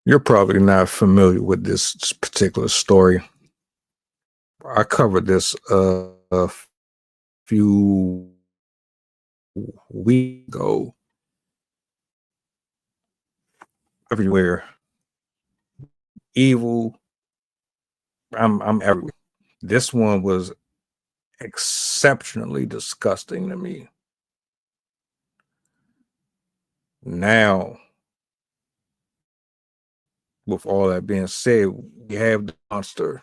You're probably not familiar with this particular story. I covered this a few weeks ago. Everywhere, evil. I'm everywhere. This one was exceptionally disgusting to me. Now, with all that being said, we have the monster.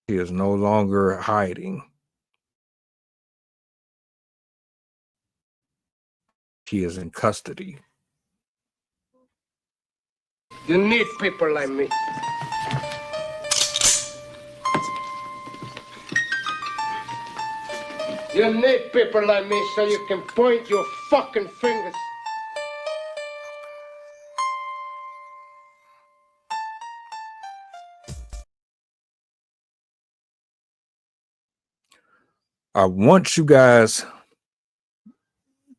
He is no longer hiding. He is in custody. You need people like me. You need people like me so you can point your fucking fingers. I want you guys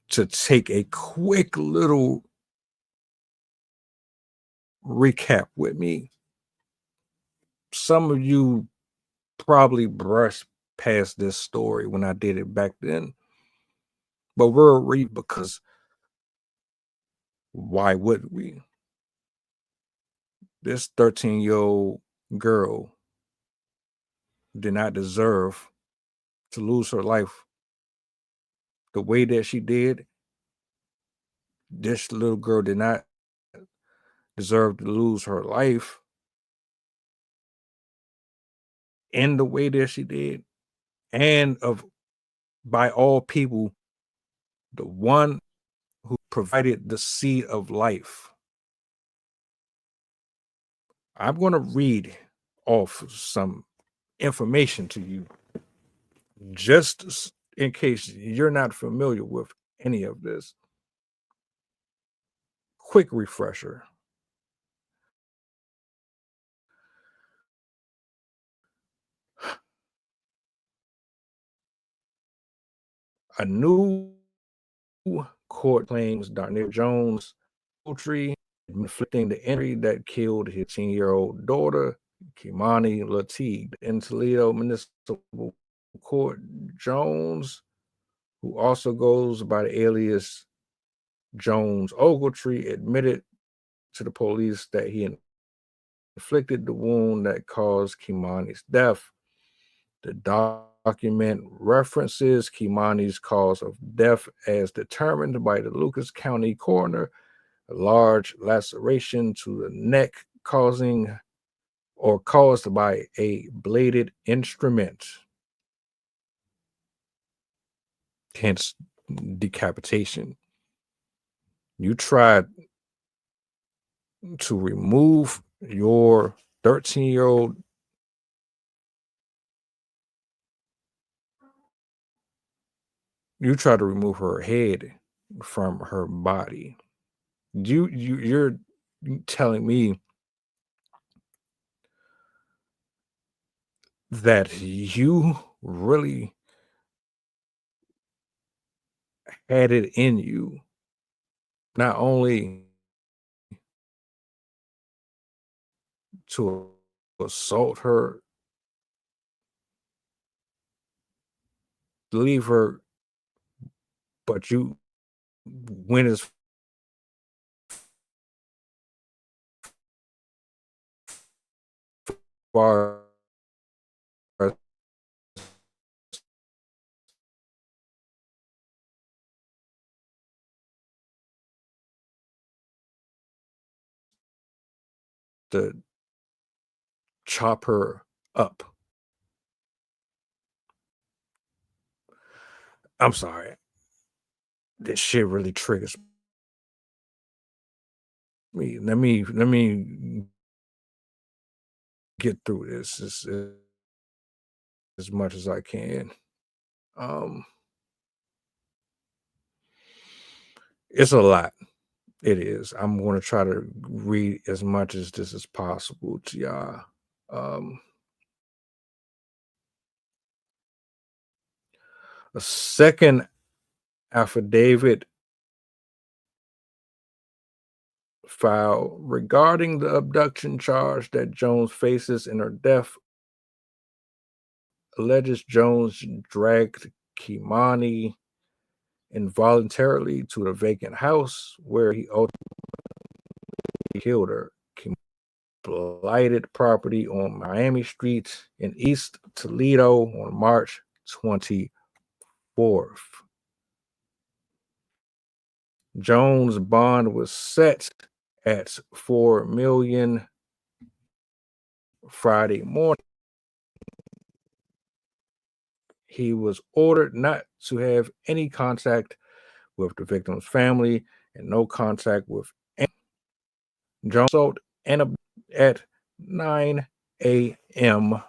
to take a quick little recap with me. Some of you probably brushed past this story when I did it back then, but we'll read because why would we? This 13-year-old girl did not deserve to lose her life the way that she did. This little girl did not deserve to lose her life in the way that she did, and by all people, the one who provided the seed of life. I'm going to read off some information to you just in case you're not familiar with any of this. Quick refresher. A new court claims Darnell Jones poultry inflicting the injury that killed his 10-year-old daughter, Kimani Lateef. In Toledo Municipal Court, Jones, who also goes by the alias Jones Ogletree, admitted to the police that he inflicted the wound that caused Kimani's death. The document references Kimani's cause of death as determined by the Lucas County coroner, a large laceration to the neck caused by a bladed instrument, hence decapitation. You tried to remove your 13-year-old you try to remove her head from her body. You're telling me that you really had it in you, not only to assault her, leave her, but you went as far as to chop her up. I'm sorry. This shit really triggers me. Let me get through this as much as I can. Um, it's a lot. It is. I'm going to try to read as much as this as possible to y'all. A second affidavit filed regarding the abduction charge that Jones faces in her death alleges Jones dragged Kimani involuntarily to the vacant house where he ultimately killed her. Kimani blighted property on Miami Street in East Toledo on March 24th. Jones' bond was set at $4 million Friday morning. He was ordered not to have any contact with the victim's family and no contact with any. Jones assault and at 9 a.m.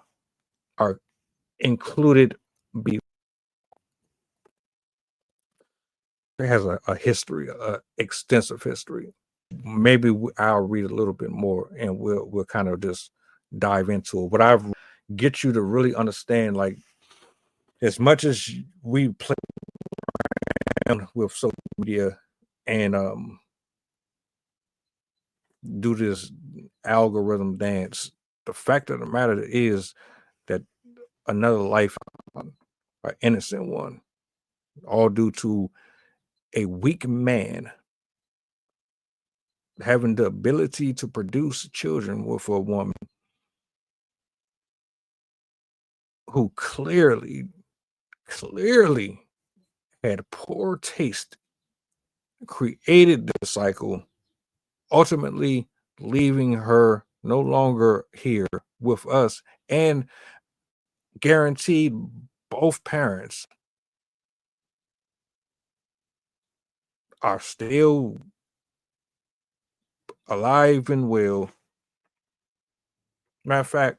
are included. It has a history, extensive history. Maybe I'll read a little bit more and we'll kind of just dive into it. But I've get you to really understand, like, as much as we play with social media and do this algorithm dance, the fact of the matter is that another life, an innocent one, all due to a weak man having the ability to produce children with a woman who clearly had poor taste, created the cycle, ultimately leaving her no longer here with us, and guaranteed both parents are still alive and well. Matter of fact,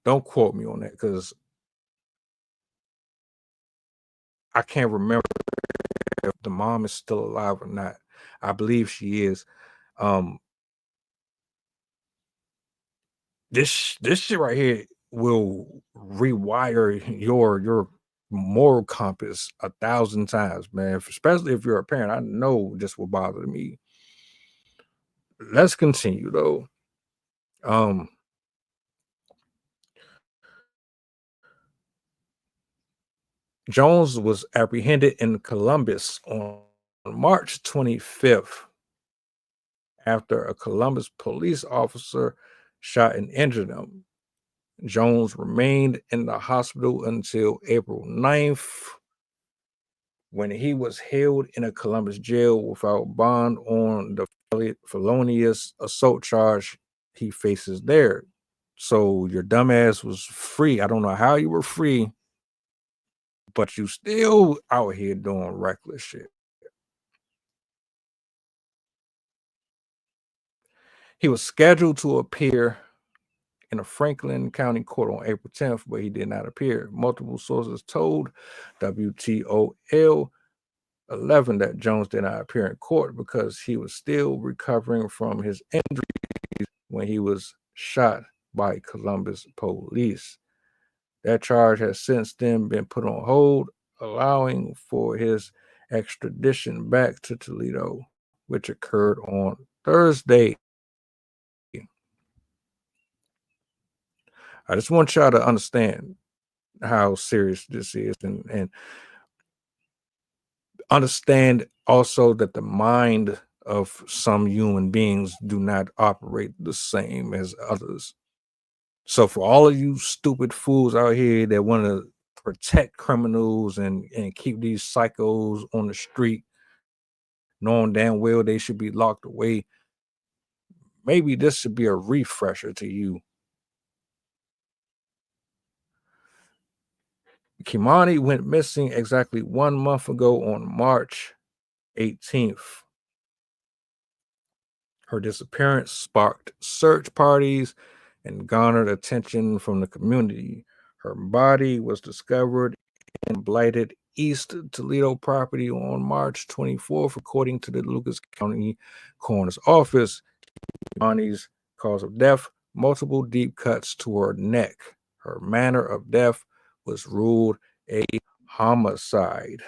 don't quote me on that because I can't remember if the mom is still alive or not. I believe she is. This shit right here will rewire your moral compass 1,000 times, man. Especially if you're a parent. I know this will bother me. Let's continue though. Jones was apprehended in Columbus on March 25th after a Columbus police officer shot and injured him. Jones remained in the hospital until April 9th, when he was held in a Columbus jail without bond on the felonious assault charge he faces there. So your dumbass was free. I don't know how you were free, but you still out here doing reckless shit. He was scheduled to appear in a Franklin County court on April 10th, but he did not appear. Multiple sources told WTOL 11 that Jones did not appear in court because he was still recovering from his injuries when he was shot by Columbus police. That charge has since then been put on hold, allowing for his extradition back to Toledo, which occurred on Thursday. I just want y'all to understand how serious this is, and understand also that the mind of some human beings do not operate the same as others. So for all of you stupid fools out here that want to protect criminals and keep these psychos on the street, knowing damn well they should be locked away, maybe this should be a refresher to you. Kimani went missing exactly 1 month ago on March 18th. Her disappearance sparked search parties and garnered attention from the community. Her body was discovered in blighted East Toledo property on March 24th, according to the Lucas County Coroner's Office. Kimani's cause of death: multiple deep cuts to her neck. Her manner of death was ruled a homicide.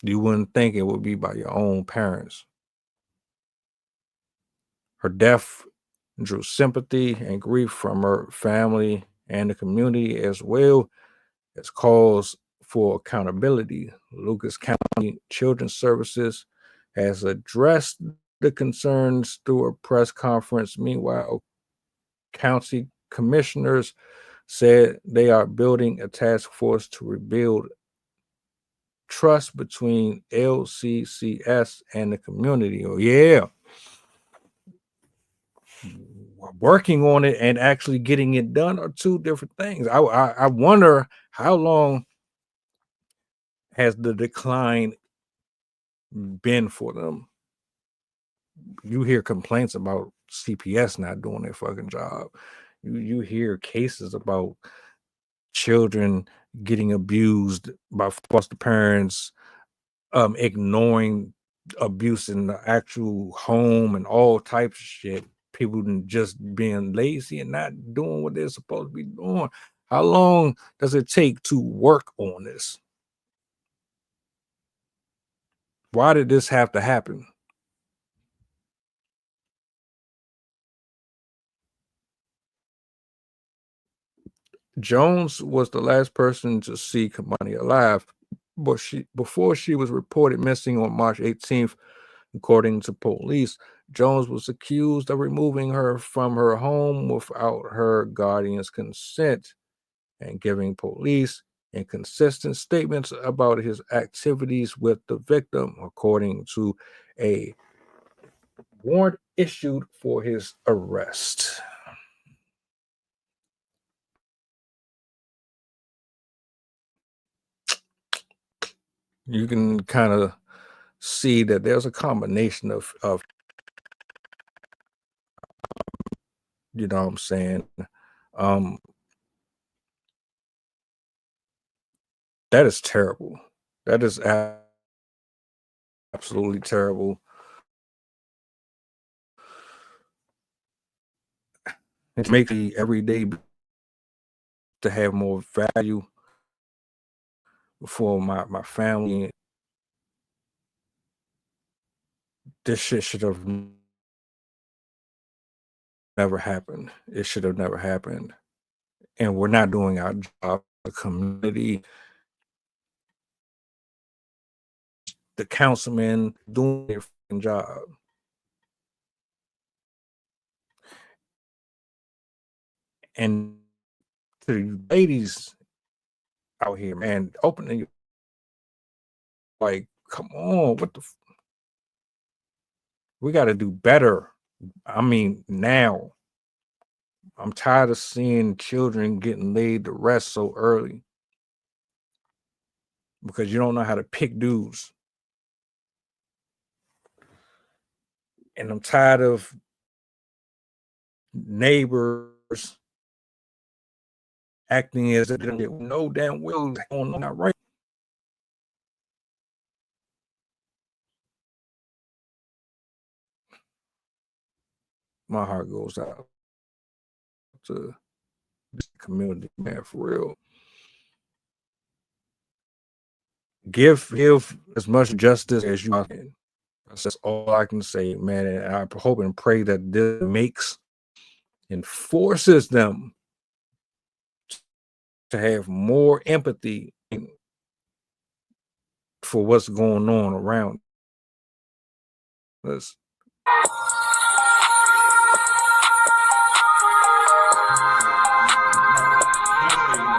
You wouldn't think it would be by your own parents. Her death drew sympathy and grief from her family and the community, as well as calls for accountability. Lucas County Children's Services has addressed the concerns through a press conference. Meanwhile, county commissioners said they are building a task force to rebuild trust between LCCS and the community. Oh, yeah. Working on it and actually getting it done are two different things. I wonder how long has the decline been for them. You hear complaints about CPS not doing their fucking job. You hear cases about children getting abused by foster parents, ignoring abuse in the actual home and all types of shit. People just being lazy and not doing what they're supposed to be doing. How long does it take to work on this? Why did this have to happen? Jones was the last person to see Kamani alive, but before she was reported missing on March 18th, according to police, Jones was accused of removing her from her home without her guardian's consent and giving police inconsistent statements about his activities with the victim, according to a warrant issued for his arrest. You can kind of see that there's a combination of you know what I'm saying, um that is terrible. That is absolutely terrible. It makes me every day to have more value for my family. This shit should have never happened. It should have never happened. And we're not doing our job. The community, the councilmen doing their fucking job. And to you ladies out here, man, opening your, like, come on, what the we got to do better. I mean, now I'm tired of seeing children getting laid to rest so early because you don't know how to pick dudes. And I'm tired of neighbors acting as if they know damn well not right. My heart goes out to this community, man, for real. Give as much justice as you can. That's all I can say, man. And I hope and pray that this makes and forces them to have more empathy for what's going on around us.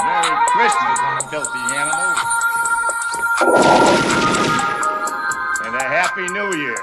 Merry Christmas, filthy animals. And a Happy New Year.